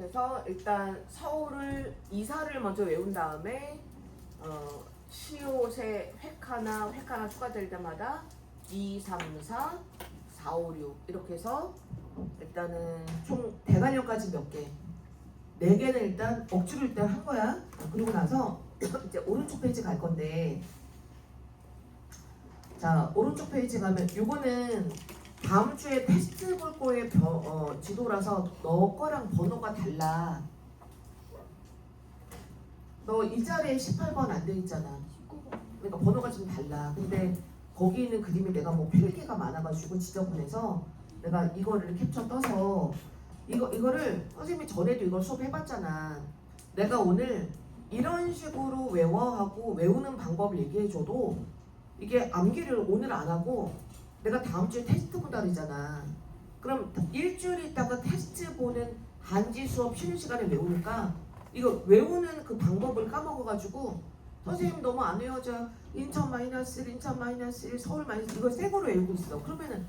그래서 일단 서울을 이사를 먼저 외운 다음에 시옷에 획 하나 추가될 때마다 2, 3, 4, 4, 5, 6 이렇게 해서 일단은 총 대관령까지 몇 개? 4개는 일단 억지로 일단 한 거야. 그리고 나서 이제 오른쪽 페이지 갈 건데, 자 오른쪽 페이지 가면 요거는 다음 주에 테스트 볼 거의 지도라서 너 거랑 번호가 달라. 너 이 자리에 18번 안 돼 있잖아. 그러니까 번호가 좀 달라. 근데 거기 있는 그림이 내가 뭐 필기가 많아가지고 지저분해서 내가 이거를 캡처 떠서 이거를 선생님이 전에도 이걸 수업해봤잖아. 내가 오늘 이런 식으로 외워하고 외우는 방법을 얘기해줘도 이게 암기를 오늘 안 하고 내가 다음 주에 테스트 본다 그러잖아. 그럼 일주일 있다가 테스트 보는 한지 수업 쉬는 시간에 외우니까 이거 외우는 그 방법을 까먹어가지고 선생님 너무 안 외워져. 인천 마이너스 1, 인천 마이너스 1, 서울 마이너스 이거 새 거로 외우고 있어. 그러면은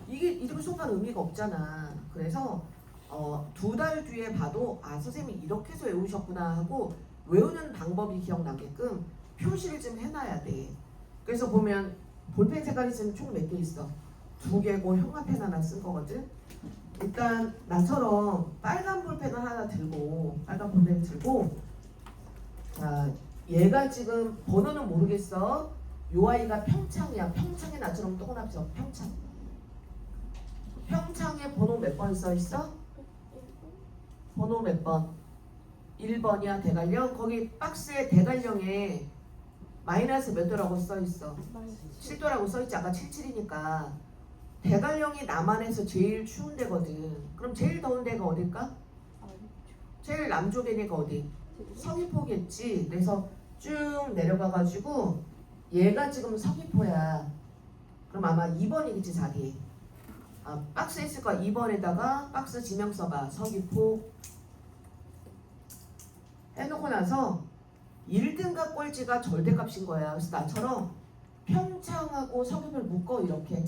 이게 이렇게 수업한 의미가 없잖아. 그래서 2달 뒤에 봐도 아 선생님이 이렇게 해서 외우셨구나 하고 외우는 방법이 기억나게끔 표시를 좀 해놔야 돼. 그래서 보면 볼펜 색깔이 지금 총 몇 개 있어? 2개고 형광펜 하나 쓴 거거든. 일단 나처럼 빨간 볼펜을 하나 들고 빨간 볼펜 들고 자 얘가 지금 번호는 모르겠어. 요 아이가 평창이야. 평창에 나처럼 동그랗죠. 평창. 평창에 번호 몇 번 써 있어? 번호 몇 번? 1번이야 대관령. 거기 박스에 대관령에 마이너스 몇 도라고 써 있어? 7도라고 써 있지. 아까 77이니까. 대관령이 남한에서 제일 추운 데거든. 그럼 제일 더운 데가 어딜까? 제일 남쪽이니까 어디? 서귀포겠지. 그래서 쭉 내려가가지고 얘가 지금 서귀포야. 그럼 아마 2번이겠지 자기. 박스에 있을 거야. 2번에다가 박스 지명 써봐. 서귀포 해놓고 나서 1등급 꼴찌가 절대값인 거야. 그래서 나처럼 평창하고 서귀포를 묶어. 이렇게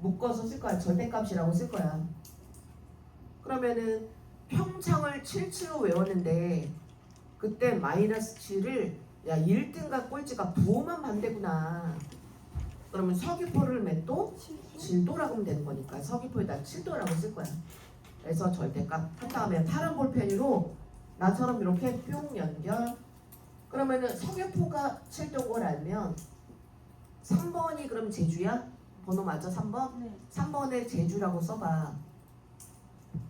묶어서 쓸 거야. 절대값이라고 쓸 거야. 그러면은 평창을 77로 외웠는데 그때 마이너스 7을 야 1등급 꼴찌가 부호만 반대구나. 그러면 서귀포를 몇 도? 7도라고 하면 되는 거니까 서귀포에다 7도라고 쓸 거야. 그래서 절대값 한 다음에 파란 볼펜으로 나처럼 이렇게 뿅 연결. 그러면은 서귀포가 7도인 걸 알면 3번이 그럼 제주야? 번호 맞아? 3번? 네. 3번에 제주라고 써봐.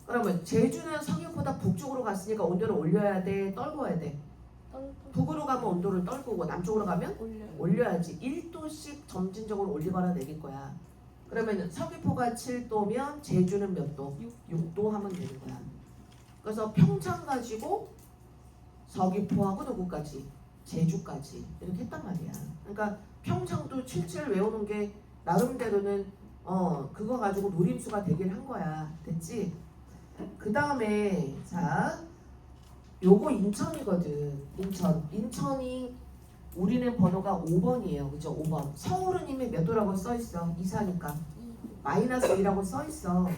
그러면 제주는 서귀포보다 북쪽으로 갔으니까 온도를 올려야 돼? 떨궈야 돼? 북으로 가면 온도를 떨구고 남쪽으로 가면 올려야지. 1도씩 점진적으로 올리거나 내릴 거야. 그러면 서귀포가 7도면 제주는 몇 도? 6도 하면 되는 거야. 그래서 평창 가지고 서귀포하고 누구까지? 제주까지 이렇게 했단 말이야. 그러니까 평창도 77 외우는 게 나름대로는 그거 가지고 노림수가 되긴 한 거야. 됐지? 그 다음에 자 요거 인천이거든. 인천이 우리는 번호가 5번이에요. 그죠? 5번. 서울은 이미 몇 도라고 써있어. 이사니까 마이너스 2라고 써있어.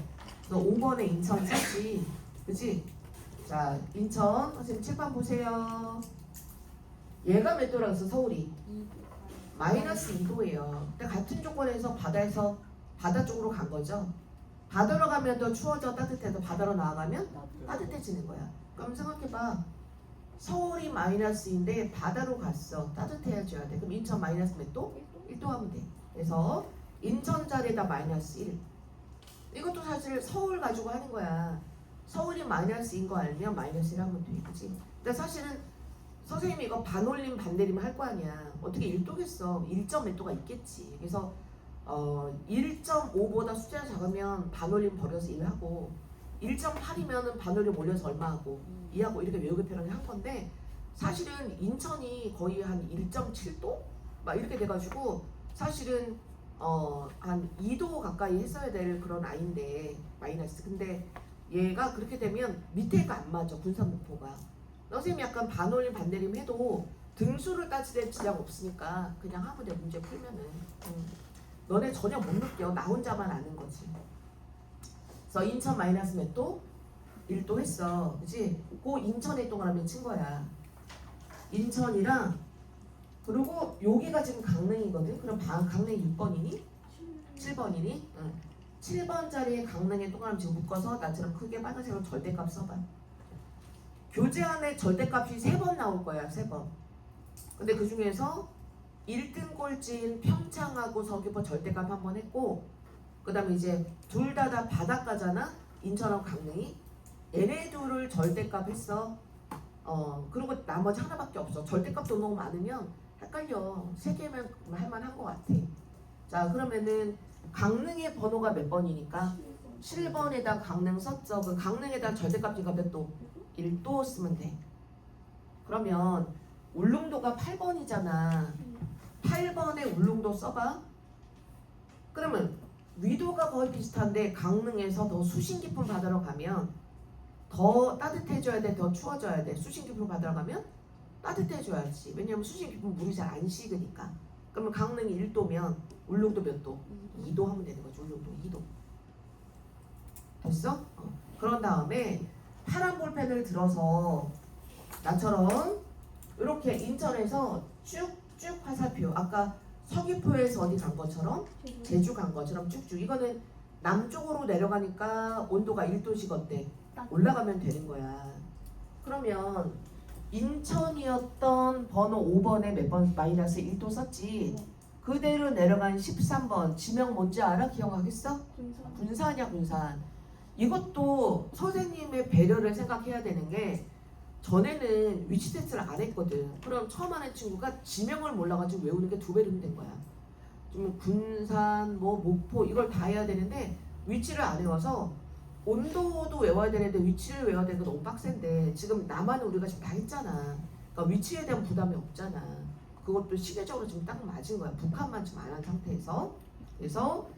그래서 5번에 인천 썼지. 그치? 자 인천 선생님 칠판 보세요. 얘가 몇 도라고 했어? 서울이 마이너스 2도예요. 근데 같은 조건에서 바다에서 바다 쪽으로 간 거죠. 바다로 가면 더 추워져 따뜻해서 바다로 나아가면 따뜻해지는 거야. 그럼 생각해봐. 서울이 마이너스인데 바다로 갔어. 따뜻해져야 돼. 그럼 인천 마이너스 몇 도? 1도 하면 돼. 그래서 인천 자리에다 마이너스 1. 이것도 사실 서울 가지고 하는 거야. 서울이 마이너스인 거 알면 마이너스 1 하면 돼. 그치? 근데 사실은 선생님이 이거 반올림 반대림 할 거 아니야. 어떻게 1도겠어. 1점 몇 도가 있겠지. 그래서 1.5보다 숫자가 작으면 반올림 버려서 1하고 1.8이면은 반올림 올려서 얼마 하고 2하고 이렇게 외우게 표현을 한 건데 사실은 인천이 거의 한 1.7도? 막 이렇게 돼가지고 사실은 한 2도 가까이 했어야 될 그런 아이인데 마이너스. 근데 얘가 그렇게 되면 밑에가 안 맞아. 군산목포가. 선생님이 약간 반올림 반대림 해도 등수를 따지될 지장 없으니까 그냥 하면 돼. 문제 풀면은 너네 전혀 못 느껴. 나 혼자만 아는 거지. 그래서 인천 마이너스 몇 도? 1도 했어. 그치? 그 인천에 동그라미 친 거야. 인천이랑 그리고 여기가 지금 강릉이거든. 그럼 강릉이 6번이니? 7번이니? 응. 7번짜리 강릉에 동그라미 지금 묶어서 나처럼 크게 빨간색으로 절대값 써봐. 교재 안에 절대값이 3번 나올 거야. 3번. 근데 그 중에서 1등 꼴찌인 평창하고 서귀포 절대값 한 번 했고, 그 다음에 이제 둘 다 바닷가잖아. 인천하고 강릉이. 얘네 둘을 절대값 했어. 그리고 나머지 하나밖에 없어. 절대값도 너무 많으면 헷갈려. 3개면 할만한 것 같아. 자, 그러면은 강릉의 번호가 몇 번이니까 7번에다 강릉 썼죠. 그 강릉에다 절대값이니까 몇 도? 1도 쓰면 돼. 그러면 울릉도가 8번이잖아. 8번에 울릉도 써봐. 그러면 위도가 거의 비슷한데 강릉에서 더 수심 깊은 바다로 가면 더 따뜻해져야 돼? 더 추워져야 돼? 수심 깊은 바다로 가면 따뜻해져야지. 왜냐면 수심 깊은 물이 잘 안 식으니까. 그러면 강릉이 1도면 울릉도 몇 도? 2도 하면 되는 거지. 울릉도 2도. 됐어? 그런 다음에 파란 볼펜을 들어서 나처럼 이렇게 인천에서 쭉쭉 화살표, 아까 서귀포에서 어디 간 것처럼 제주 간 것처럼 쭉쭉. 이거는 남쪽으로 내려가니까 온도가 1도씩 어때? 올라가면 되는 거야. 그러면 인천이었던 번호 5번에 몇 번 마이너스 1도 썼지? 그대로 내려간 13번 지명 뭔지 알아? 기억하겠어? 군산이야. 군산. 이것도 선생님의 배려를 생각해야 되는 게 전에는 위치 테스트를 안 했거든. 그럼 처음 하는 친구가 지명을 몰라가지고 외우는 게 2배로 힘든 거야. 좀 군산, 뭐 목포 이걸 다 해야 되는데 위치를 안 외워서 온도도 외워야 되는데 위치를 외워야 되는 거 너무 빡센데 지금 남한은 우리가 지금 다 했잖아. 그러니까 위치에 대한 부담이 없잖아. 그것도 시계적으로 지금 딱 맞은 거야. 북한만 지금 안 한 상태에서. 그래서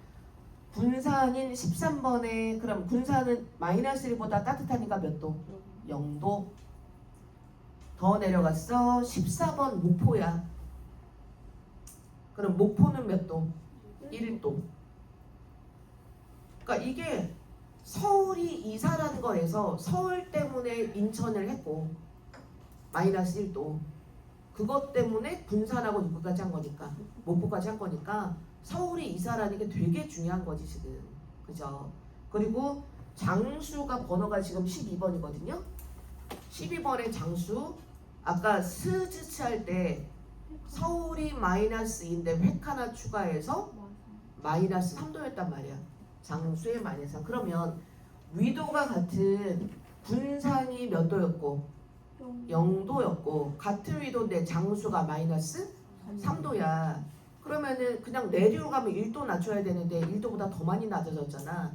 군산인 13번에 그럼 군산은 마이너스 1보다 따뜻하니까 몇 도? 0도. 더 내려갔어. 14번 목포야. 그럼 목포는 몇 도? 1도. 그러니까 이게 서울이 이사라는 거에서 서울 때문에 인천을 했고 마이너스 1도. 그것 때문에 군산하고 누구까지 한 거니까 목포까지 한 거니까 서울이 이사라는 게 되게 중요한 거지 지금. 그죠? 그리고 장수가 번호가 지금 12번이거든요. 12번의 장수 아까 스즈치 할 때 서울이 마이너스 2인데 획 하나 추가해서 마이너스 3도였단 말이야. 장수의 마이너스 3. 그러면 위도가 같은 군산이 몇 도였고 0도였고 같은 위도인데 장수가 마이너스 3도야. 그러면은 그냥 내리로 가면 1도 낮춰야 되는데 1도보다 더 많이 낮아졌잖아.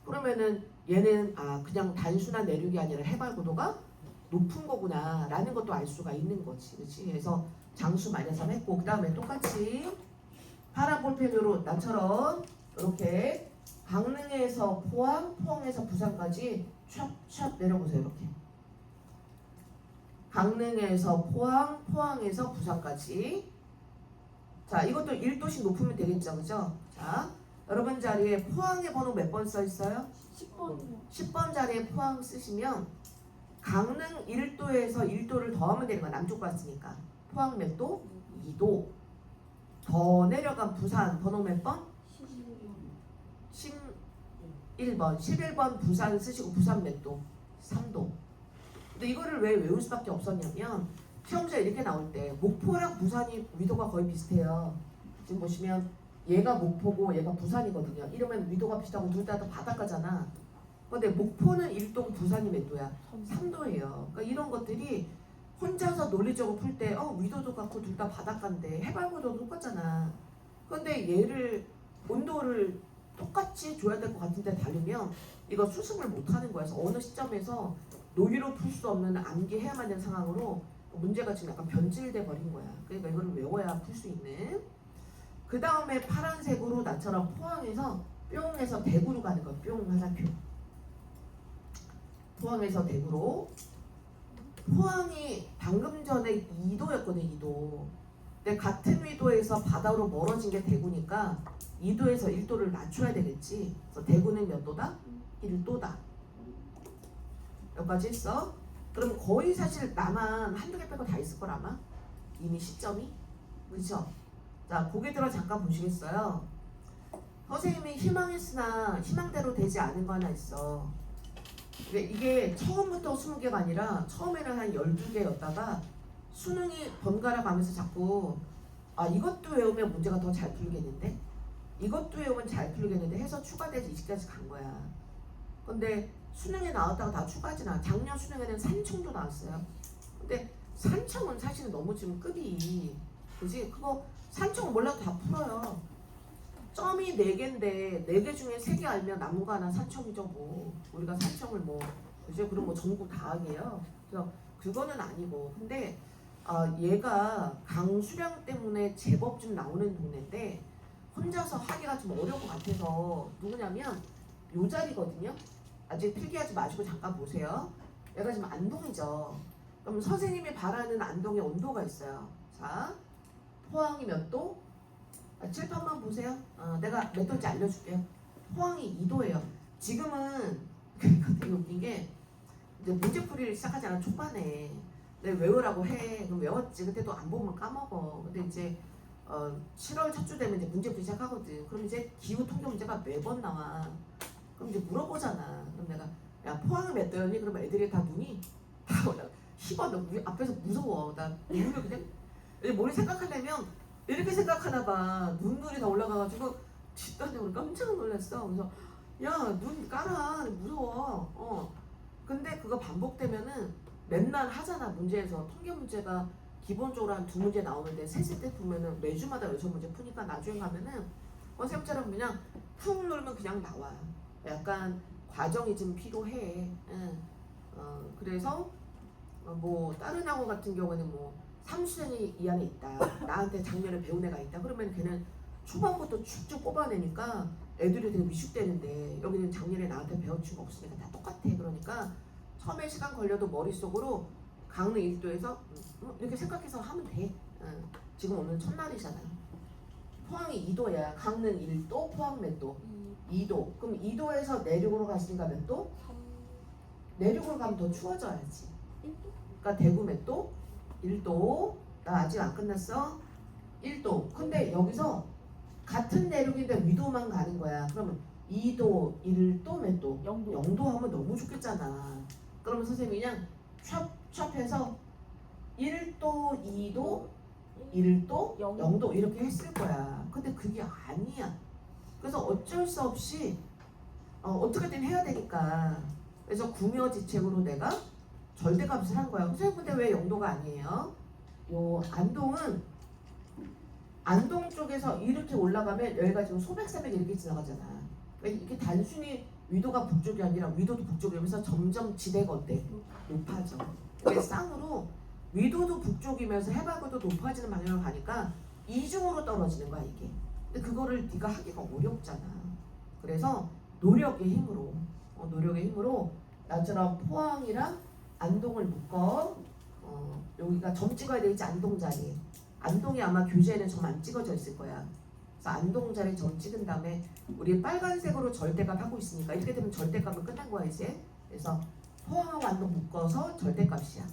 그러면은 얘는 그냥 단순한 내륙이 아니라 해발 고도가 높은 거구나 라는 것도 알 수가 있는 거지. 그렇지? 그래서 장수 마이너스 3 했고 그 다음에 똑같이 파란 볼펜으로 나처럼 이렇게 강릉에서 포항, 포항에서 부산까지 촥촥 내려보세요. 이렇게 강릉에서 포항, 포항에서 부산까지. 자, 이것도 1도씩 높으면 되겠죠. 그죠? 자, 여러분 자리에 포항의 번호 몇 번 써 있어요? 10번이요. 10번 자리에 포항 쓰시면 강릉 1도에서 1도를 더하면 되는 거야. 남쪽 갔으니까. 포항 몇 도? 2도. 더 내려간 부산 번호 몇 번? 11번. 11번 부산 쓰시고 부산 몇 도? 3도. 근데 이거를 왜 외울 수밖에 없었냐면 시험지에 이렇게 나올 때 목포랑 부산이 위도가 거의 비슷해요. 지금 보시면 얘가 목포고 얘가 부산이거든요. 이러면 위도가 비슷하고 둘 다 바닷가잖아. 근데 목포는 1도고 부산이 몇 도야? 3도예요. 그러니까 이런 것들이 혼자서 논리적으로 풀 때 위도도 같고 둘 다 바닷가인데 해발고도 똑같잖아. 근데 얘를 온도를 똑같이 줘야 될 것 같은데 다르면 이거 수습을 못하는 거야. 그래서 어느 시점에서 논리로 풀 수 없는 암기해야만 되는 상황으로 문제가 지금 약간 변질돼 버린 거야. 그러니까 이거를 외워야 풀 수 있는. 그 다음에 파란색으로 나처럼 포항에서 뿅에서 대구로 가는 거야. 뿅 화살표. 포항에서 대구로. 포항이 방금 전에 2도였거든. 2도. 근데 같은 위도에서 바다로 멀어진 게 대구니까 2도에서 1도를 낮춰야 되겠지. 그래서 대구는 몇 도다? 1도다. 여기까지 했어. 그럼 거의 사실 나만 한두 개 빼고 다 있을 걸 아마. 이미 시점이. 그쵸? 자, 고개 들어 잠깐 보시겠어요? 선생님이 희망했으나 희망대로 되지 않은 거 하나 있어. 근데 이게 처음부터 20개가 아니라 처음에는 한 12개였다가 수능이 번갈아 가면서 자꾸 이것도 외우면 문제가 더 잘 풀리겠는데? 이것도 외우면 잘 풀리겠는데 해서 추가돼서 20개까지 간 거야. 근데 수능에 나왔다가 다 추가하진 않아. 작년 수능에는 산청도 나왔어요. 근데 산청은 사실은 너무 지금 급이 그지? 그거 산청은 몰라도 다 풀어요. 점이 4개인데 4개 중에 3개 알면 남은 거 하나 산청이죠 뭐. 우리가 산청을 뭐 그죠? 그럼 뭐 전국 다 하게요. 그래서 그거는 아니고. 근데 얘가 강수량 때문에 제법 좀 나오는 동네인데 혼자서 하기가 좀 어려울 것 같아서 누구냐면 요 자리거든요. 아직 필기하지 마시고 잠깐 보세요. 얘가 지금 안동이죠. 그럼 선생님이 바라는 안동의 온도가 있어요. 자, 포항이 몇 도? 칠판만 보세요. 내가 몇 도인지 알려줄게요. 포항이 2도예요. 지금은 되게 웃긴 게 이제 문제풀이를 시작하잖아 초반에. 내가 외우라고 해. 그럼 외웠지. 그때 또 안 보면 까먹어. 근데 이제 7월 첫 주 되면 이제 문제풀이 시작하거든. 그럼 이제 기후 통계 문제가 매번 나와. 그럼 이제 물어보잖아. 그럼 내가 야 포항이 몇 도였니? 그러면 애들이 다 눈이 다 올라가. 희번 앞에서 무서워. 나 눈을 그냥 머리 생각하려면 이렇게 생각하나 봐. 눈물이 다 올라가가지고 뒷단적으로 깜짝 놀랐어. 그래서 야 눈 깔아. 무서워. 근데 그거 반복되면은 맨날 하잖아. 문제에서 통계 문제가 기본적으로 한 2문제 나오는데 셋을 때 보면은 매주마다 6문제 푸니까 나중에 가면은 선생님처럼 그냥 쿵 누르면 그냥 나와. 약간 과정이 좀 필요해. 그래서 뭐 다른 학원 같은 경우는 뭐 3수년이 이 안에 있다. 나한테 작년에 배운 애가 있다. 그러면 걔는 초반부터 쭉쭉 뽑아내니까 애들이 되게 위축되는데 여기는 작년에 나한테 배운 친구 없으니까 다 똑같아. 그러니까 처음에 시간 걸려도 머릿속으로 강릉 1도에서 이렇게 생각해서 하면 돼. 지금 오늘 첫날이잖아. 포항이 2도야. 강릉 1도, 포항 몇 도? 2도. 그럼 2도에서 내륙으로 갔으니까 몇 도? 3. 내륙으로 가면 더 추워져야지. 1도? 그러니까 대구 몇 도? 1도. 나 아직 안 끝났어. 1도. 근데 여기서 같은 내륙인데 위도만 가는 거야. 그러면 2도, 1도 몇 도? 0도. 0도 하면 너무 좋겠잖아. 그러면 선생님이 그냥 샵해서 1도, 2도, 1도, 0도 이렇게 했을 거야. 근데 그게 아니야. 그래서 어쩔 수 없이 어떻게든 해야 되니까. 그래서 궁여지책으로 내가 절대값을 한 거야. 선생님 근데 왜 0도가 아니에요? 요 안동은 안동 쪽에서 이렇게 올라가면 여기가 지금 소백산맥 이렇게 지나가잖아. 그러니까 이게 단순히 위도가 북쪽이 아니라 위도도 북쪽이면서 점점 지대가 어때? 높아져. 그게 쌍으로 위도도 북쪽이면서 해발고도 높아지는 방향으로 가니까 이중으로 떨어지는 거야 이게. 근데 그거를 네가 하기가 어렵잖아. 그래서 노력의 힘으로 나처럼 포항이랑 안동을 묶어. 여기가 점 찍어야 되지. 안동 자리에. 안동이 아마 교재에는 점 안 찍어져 있을 거야. 그래서 안동 자리에 점 찍은 다음에 우리 빨간색으로 절대값 하고 있으니까 이렇게 되면 절대값은 끝난 거야 이제. 그래서 포항하고 안동 묶어서 절대값이야.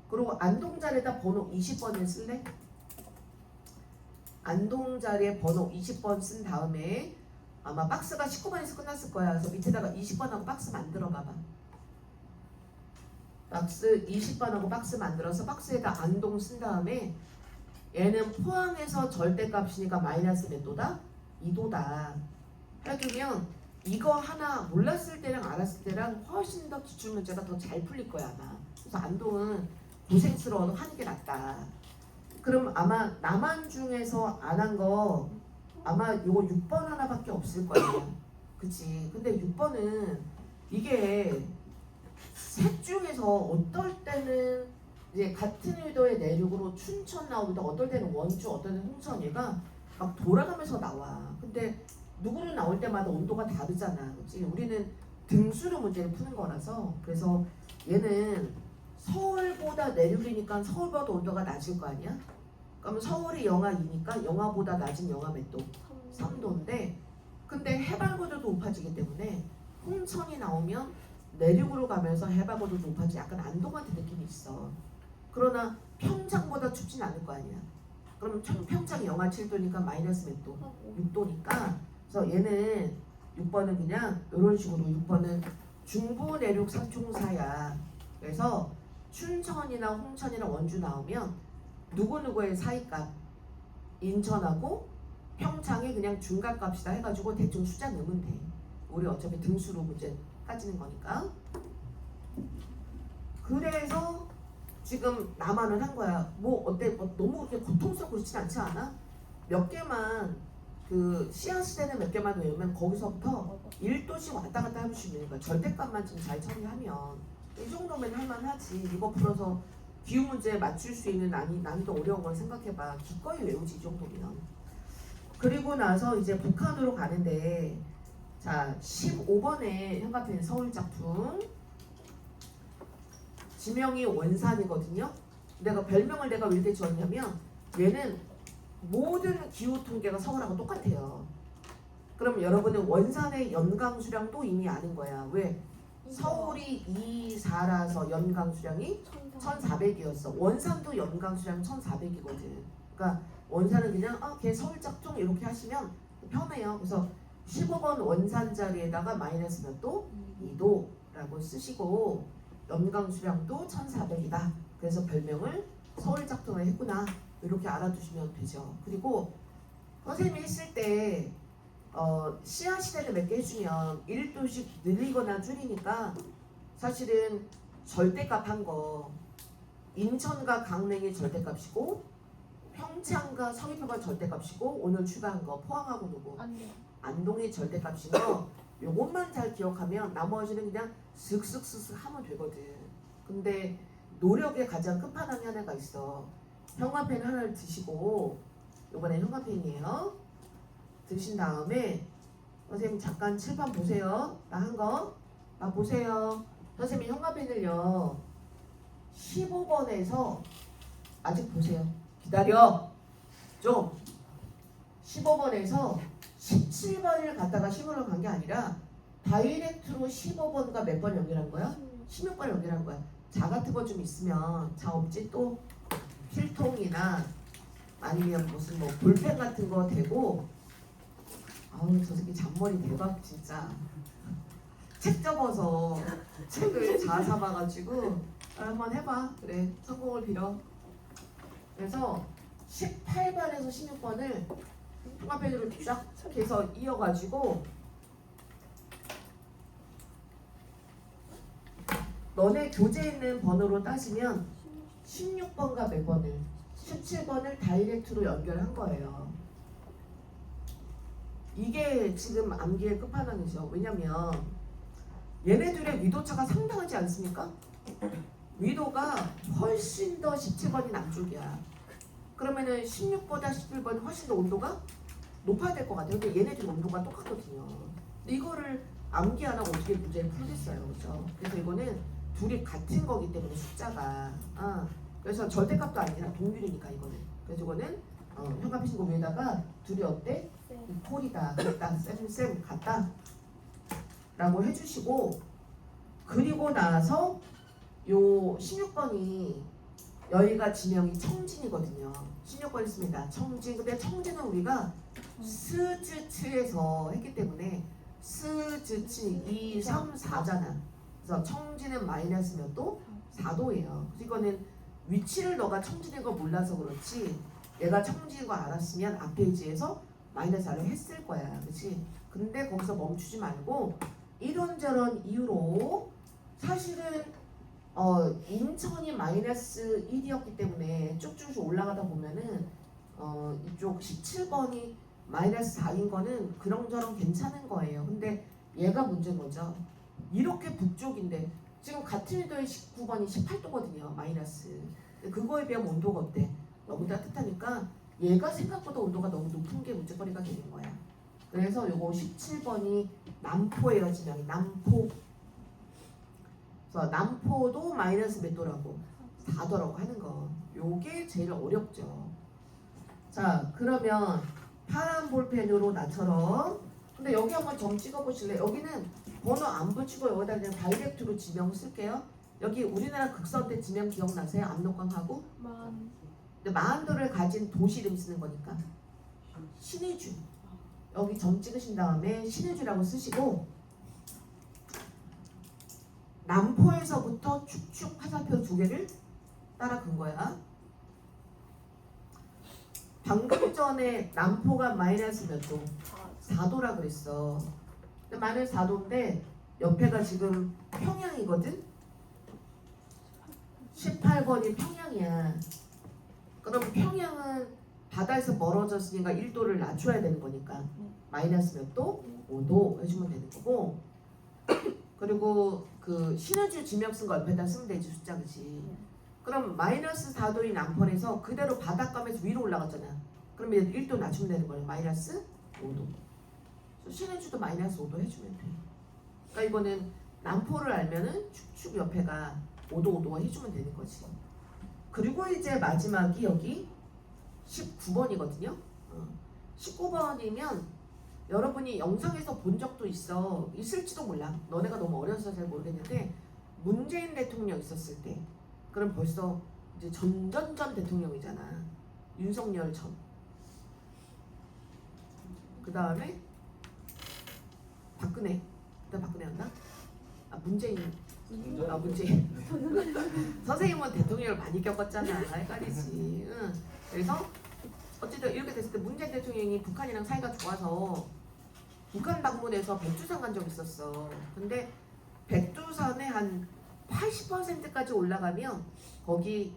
그리고 안동 자리에다 번호 20번을 쓸래? 안동 자리에 번호 20번 쓴 다음에 아마 박스가 19번에서 끝났을 거야. 그래서 밑에다가 20번하고 박스 만들어 봐봐. 박스 20번하고 박스 만들어서 박스에다 안동 쓴 다음에 얘는 포항에서 절대값이니까 마이너스 몇 도다? 2도다 해두면 이거 하나 몰랐을 때랑 알았을 때랑 훨씬 더 기출문제가 더 잘 풀릴 거야 아마. 그래서 안동은 고생스러워도 하는 게 낫다. 그럼 아마 남한 중에서 안 한 거 아마 요거 6번 하나밖에 없을 거야. 그치? 근데 6번은 이게 셋 중에서 어떨 때는 이제 같은 의도의 내륙으로 춘천 나오기도 어떨 때는 원주 어떨 때는 홍천 얘가 막 돌아가면서 나와. 근데 누구로 나올 때마다 온도가 다르잖아. 그치? 우리는 등수로 문제를 푸는 거라서. 그래서 얘는 서울보다 내륙이니까 서울보다 온도가 낮을 거 아니야? 그러면 서울이 영하 2니까 영하보다 낮은 영하 몇 도? 3도인데 근데 해발고도도 높아지기 때문에 홍천이 나오면 내륙으로 가면서 해발고도 높아지 약간 안동 같은 느낌이 있어. 그러나 평창보다 춥진 않을 거 아니야. 그럼 평창이 영하 7도니까 마이너스 몇 도? 6도니까. 그래서 얘는 6번은 그냥 이런 식으로 6번은 중부 내륙 산총사야. 그래서 춘천이나 홍천이나 원주 나오면 누구누구의 사이값 인천하고 평창이 그냥 중간값이다 해가지고 대충 숫자 넣으면 돼. 우리 어차피 등수로 문제 따지는 거니까. 그래서 지금 남한은 한 거야. 뭐 어때? 뭐 너무 그렇게 고통스럽고 그렇진 않지 않아? 몇 개만 그 씨앗시대는 몇 개만 외우면 거기서부터 1도씩 왔다 갔다 할 수 있는 거야. 절대값만 좀 잘 처리하면 이 정도면 할만하지. 이거 풀어서 기후 문제 맞출 수 있는 난이도 어려운 걸 생각해봐. 기꺼이 외우지 이 정도면. 그리고 나서 이제 북한으로 가는데 자 15번에 현가편 서울 작품 지명이 원산이거든요. 내가 별명을 내가 왜 이렇게 지었냐면 얘는 모든 기후 통계가 서울하고 똑같아요. 그럼 여러분은 원산의 연강 수량도 이미 아는 거야. 왜? 서울이 2, 4라서 연강 수량이 1400이었어. 원산도 연강 수량 1400이거든. 그러니까 원산은 그냥 걔 서울 작종 이렇게 하시면 편해요. 그래서 15번 원산 자리에다가 마이너스 몇 도? 2도라고 쓰시고 연강 수량도 1400이다. 그래서 별명을 서울 작동을 했구나. 이렇게 알아두시면 되죠. 그리고 선생님이 했을 때 씨앗 시대를 몇 개 해주면 1도씩 늘리거나 줄이니까 사실은 절대값 한 거 인천과 강릉이 절대값이고 평창과 서귀포가 절대값이고 오늘 추가한 거 포항하고 누구? 안동이 절대값인 거 요것만 잘 기억하면 나머지는 그냥 슥슥슥슥 하면 되거든. 근데 노력의 가장 끝판왕이 하나가 있어. 형광펜 하나를 드시고 요번에 형광펜이에요. 드신 다음에 선생님 잠깐 칠판 보세요. 나 한 거. 나 보세요. 선생님 형광펜을요 15번에서 아직 보세요. 기다려. 좀 15번에서 17번을 갖다가 15로 간 게 아니라 다이렉트로 15번과 몇 번 연결한 거야? 16번 연결한 거야. 자 같은 거 좀 있으면 자 없지 또 필통이나 아니면 무슨 뭐 볼펜 같은 거 대고 아우 저 새끼 잔머리 대박 진짜 책 접어서 책을 자 사봐가지고 한번 해봐. 그래 성공을 빌어. 그래서 18번에서 16번을 통합페이지로 쫙 해서 이어가지고 너네 교재에 있는 번호로 따지면 16번과 몇 번을 17번을 다이렉트로 연결한 거예요. 이게 지금 암기의 끝판왕이죠. 왜냐면 얘네들의 위도차가 상당하지 않습니까? 위도가 훨씬 더 17번이 남쪽이야. 그러면은 16보다 17번이 훨씬 더 온도가 높아야 될 것 같아요. 근데 얘네들 온도가 똑같거든요. 근데 이거를 암기 안 하고 어떻게 문제를 풀겠어요. 그렇죠? 그래서 이거는 둘이 같은 거기 때문에 숫자가 그래서 절대값도 아니라 동률이니까 이거는. 그래서 이거는 형광펜 거 위에다가 둘이 어때? 폴이다. 그랬다. 쌤 같다. 라고 해주시고 그리고 나서 요 16번이 여기가 지명이 청진이거든요. 16번 있습니다. 청진. 근데 청진은 우리가 스즈츠에서 했기 때문에 스즈츠 2, 3, 4잖아. 그래서 청진은 마이너스 몇 도? 4도예요. 그래서 이거는 위치를 너가 청진인 거 몰라서 그렇지 얘가 청진인 거 알았으면 앞 페이지에서 마이너스 R을 했을 거야. 그렇지? 근데 거기서 멈추지 말고 이런저런 이유로 사실은 인천이 마이너스 1이었기 때문에 쭉쭉 올라가다 보면은 이쪽 17번이 마이너스 4인 거는 그런저런 괜찮은 거예요. 근데 얘가 문제인 거죠. 이렇게 북쪽인데 지금 같은 위도의 19번이 18도거든요. 마이너스. 그거에 비하면 온도가 어때? 너무 따뜻하니까 얘가 생각보다 온도가 너무 높은 게 문제거리가 되는 거야. 그래서 요거 17번이 남포예요. 지명이 남포. 그래서 남포도 마이너스 몇 도라고? 4도라고 하는 거. 요게 제일 어렵죠. 자 그러면 파란 볼펜으로 나처럼 근데 여기 한번 점 찍어보실래요? 여기는 번호 안 붙이고 여기다 그냥 다이렉트로 지명 쓸게요. 여기 우리나라 극성대 지명 기억나세요? 압록강하고? 근데 마한도를 가진 도시 이름 쓰는 거니까 신의주. 여기 점 찍으신 다음에 신의주라고 쓰시고 남포에서부터 축축 화살표 두 개를 따라 근 거야. 방금 전에 남포가 마이너스 몇 도? 4도라 그랬어. 근데 마이너스 4도인데 옆에가 지금 평양이거든? 18번이 평양이야. 그럼 평양은 바다에서 멀어졌으니까 1도를 낮춰야 되는 거니까 마이너스 몇 도? 5도 해주면 되는 거고 그리고 그 신의주 지명 쓴 거 옆에다 쓰면 되지 숫자 그지? 그럼 마이너스 4도인 남포에서 그대로 바닷감에서 위로 올라갔잖아. 그럼 이제 1도 낮추면 되는 거예요. 마이너스 5도. 신의주도 마이너스 5도 해주면 돼. 그러니까 이거는 남포를 알면은 축축 옆에가 5도 5도가 해주면 되는 거지. 그리고 이제 마지막이 여기 19번이거든요. 19번이면 여러분이 영상에서 본 적도 있을지도 몰라. 너네가 너무 어려서 잘 모르겠는데 문재인 대통령 있었을 때 그럼 벌써 이제 전전전 대통령이잖아. 윤석열 전. 그 다음에 박근혜. 그때 박근혜였나? 문재인. 문재인. 선생님은 대통령을 많이 겪었잖아. 헷갈리지. 응. 그래서 어쨌든 이렇게 됐을 때 문재인 대통령이 북한이랑 사이가 좋아서 북한 방문해서 백두산 간 적 있었어. 근데 백두산에 한 80%까지 올라가면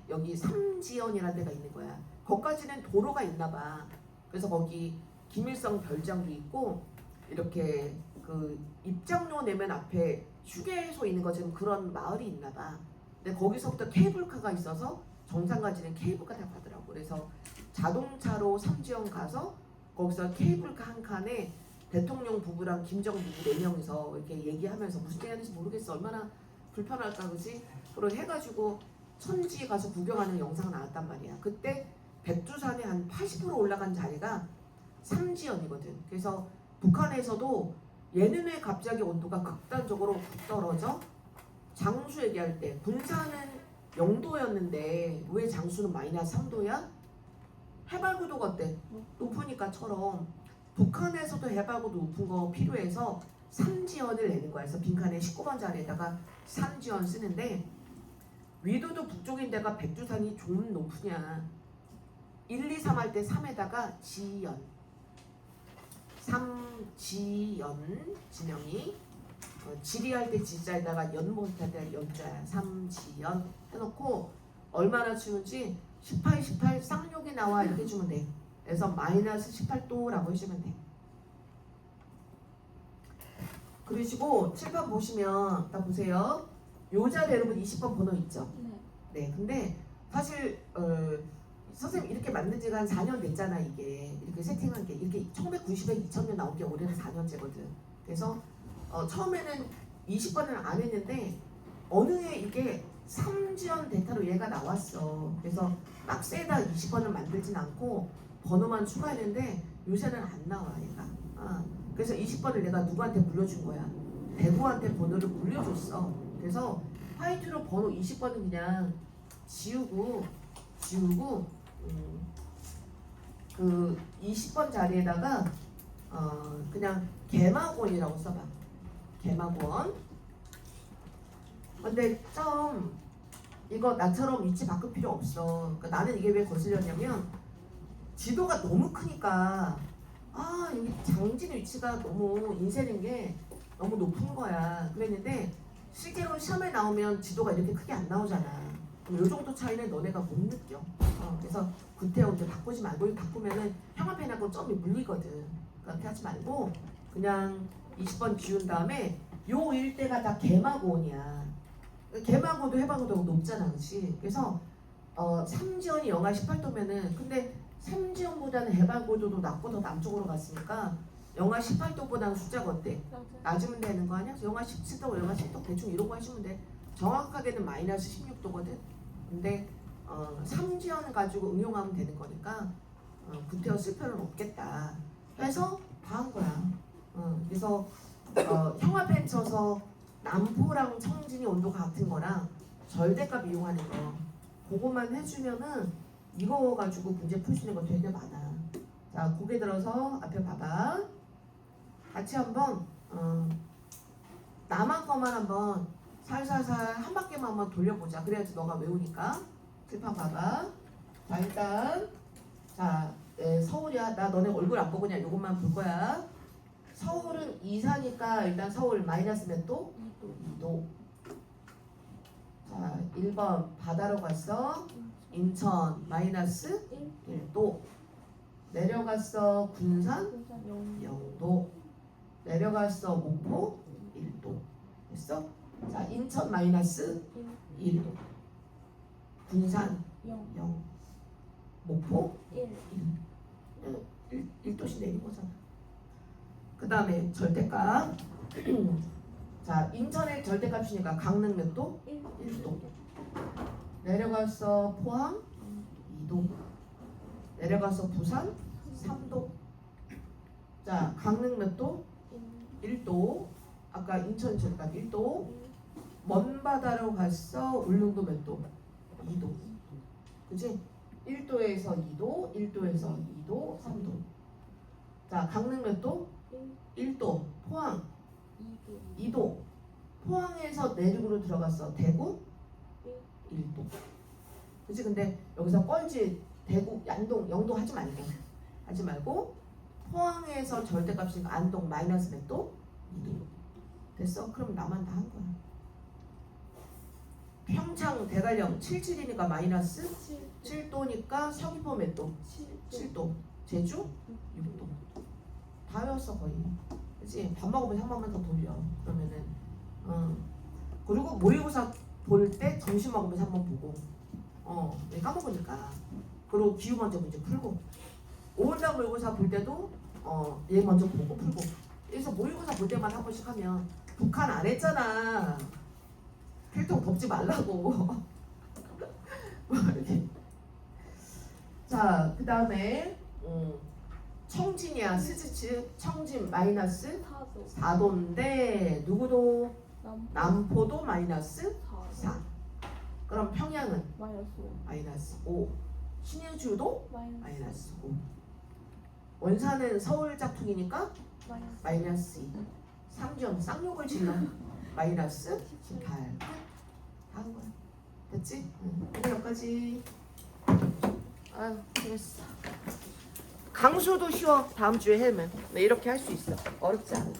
여기 삼지연이라는 데가 있는 거야. 거기까지는 도로가 있나 봐. 그래서 거기 김일성 별장도 있고 이렇게 그 입장료 내면 앞에 휴게소 있는 것처럼 그런 마을이 있나 봐. 근데 거기서부터 케이블카가 있어서 정상까지는 케이블카 타고 가더라고. 그래서 자동차로 삼지연 가서 거기서 케이블카 한 칸에 대통령 부부랑 김정 부부 4명이서 이렇게 얘기하면서 무슨 얘기 하는지 모르겠어. 얼마나 불편할까 그지? 그걸 해가지고 천지에 가서 구경하는 영상 나왔단 말이야. 그때 백두산에 한 80% 올라간 자리가 삼지연이거든. 그래서 북한에서도 얘는 왜 갑자기 온도가 극단적으로 훅 떨어져? 장수 얘기할 때 군산은 0도였는데 왜 장수는 마이너스 3도야? 해발고도가 어때? 높으니까처럼 북한에서도 해발고도 높은 거 필요해서 삼지연을 내는 거야. 그래서 빈칸에 19번 자리에다가 삼지연 쓰는데 위도도 북쪽인데가 백두산이 좀 높으냐. 1, 2, 3 할 때 3에다가 지연. 삼지연 지명이 지리할 때 지자에다가 연못할 때 연자야. 삼지연 해놓고 얼마나 추운지 18, 18 쌍욕이 나와 이렇게 주면 돼. 그래서 마이너스 18도라고 해주면 돼. 그러시고 칠판 보시면 딱 보세요. 요 자리 여러분 20번 번호 있죠? 네. 근데 사실 선생님 이렇게 만든 지가 한 4년 됐잖아. 이게 이렇게 세팅한 게 이렇게 1990에 2000년 나온 게 올해는 4년째거든. 그래서 처음에는 20번을 안 했는데 어느 해 이게 삼지연 데이터로 얘가 나왔어. 그래서 박스에다 20번을 만들진 않고 번호만 추가했는데 요새는 안 나와 얘가. 그래서 20번을 내가 누구한테 물려준 거야. 대구한테 번호를 물려줬어. 그래서 화이트로 번호 20번은 그냥 지우고 그 20번 자리에다가 그냥 개막원이라고 써봐. 개막원. 근데 좀 이거 나처럼 위치 바꿀 필요 없어. 그러니까 나는 이게 왜 거슬렸냐면 지도가 너무 크니까 여기 장진 위치가 너무 인쇄된 게 너무 높은 거야. 그랬는데 실제로 시험에 나오면 지도가 이렇게 크게 안 나오잖아. 그럼 요 정도 차이는 너네가 못 느껴. 그래서 구태여 이제 바꾸지 말고 바꾸면은 형아펜하고 점이 물리거든. 그렇게 하지 말고 그냥 20번 지운 다음에 요 일대가 다 개마고온이야. 개마고도 해방고도 높잖아, 그렇지? 그래서 삼지연이 영하 18도면은 근데 삼지연보다는 해발고도도 낮고 더 남쪽으로 갔으니까 영하 18도보다는 숫자가 어때? 낮으면 되는 거 아니야? 영하 17도, 영하 10도 대충 이러고 하시면 돼. 정확하게는 마이너스 16도거든. 근데 삼지연 가지고 응용하면 되는 거니까 구태여 쓸 필요는 없겠다. 해서 다 한 거야. 그래서 형화펜 쳐서 남포랑 청진이 온도가 같은 거랑 절대값 이용하는 거 그것만 해주면은 이거 가지고 문제 풀 수 있는 거 되게 많아. 자, 고개 들어서 앞에 봐봐. 같이 한번 남한 거만 한번 살살살 한 바퀴만 한번 돌려보자. 그래야지 너가 외우니까. 칠판 봐봐. 자, 일단 자, 서울이야. 나 너네 얼굴 안 보고 그냥 이것만 볼 거야. 서울은 2사니까 일단 서울 마이너스 몇 도? 2도. 자, 1번 바다로 갔어. 인천 마이너스 1도. 내려갔어. 군산 0도. 내려갔어. 목포 1도. 됐어? 자, 인천 마이너스 1도. 군산 0. 목포 1. 1도씩 내린 거잖아. 그 다음에 절대값. 자, 인천의 절대값이니까 강릉 몇 도? 1도. 내려가서 포항 2도. 내려가서 부산 3도. 자, 강릉 몇 도? 1도. 아까 인천 절대값 1도. 먼바다로 갔어. 울릉도 몇 도? 2도. 그치? 1도에서 2도, 1도에서 2도, 3도. 자, 강릉 몇 도? 1도. 포항 2도. 포항에서 내륙으로 들어갔어. 대구 1도. 그치? 근데 여기서 뻘짓 대구, 안동, 영도 하지 말고 포항에서 절대값이니까 안동 마이너스 몇 도? 2도. 됐어? 그럼 나만 다 한 거야. 평창 대관령 77이니까 마이너스 7도니까 서귀포 몇 도? 7도. 제주 6도. 다 외웠어 거의. 그치? 밥 먹으면 한 번만 더 돌려. 그러면은 그리고 모의고사 볼 때 점심 먹으면서 한 번 보고 왜 까먹으니까. 그리고 기후 먼저 문제 풀고 오온당 모의고사 볼 때도 얘 먼저 보고 풀고. 그래서 모의고사 볼 때만 한 번씩 하면 북한 안 했잖아. 필통 덮지 말라고. 자, 그 다음에 청진이야. 스즈츠 청진 마이너스 4도인데 누구도? 남포도 마이너스 4. 그럼 평양은? 마이너스 5. 신의주도? 마이너스 5. 원산은 서울 짝퉁이니까? 마이너스 2. 상전 쌍욕을 질러. 마이너스 18. 다 한 거야. 됐지? 근데 여기까지. 아유, 됐어. 강수도 쉬워. 다음 주에 해면. 네, 이렇게 할 수 있어. 어렵지 않아.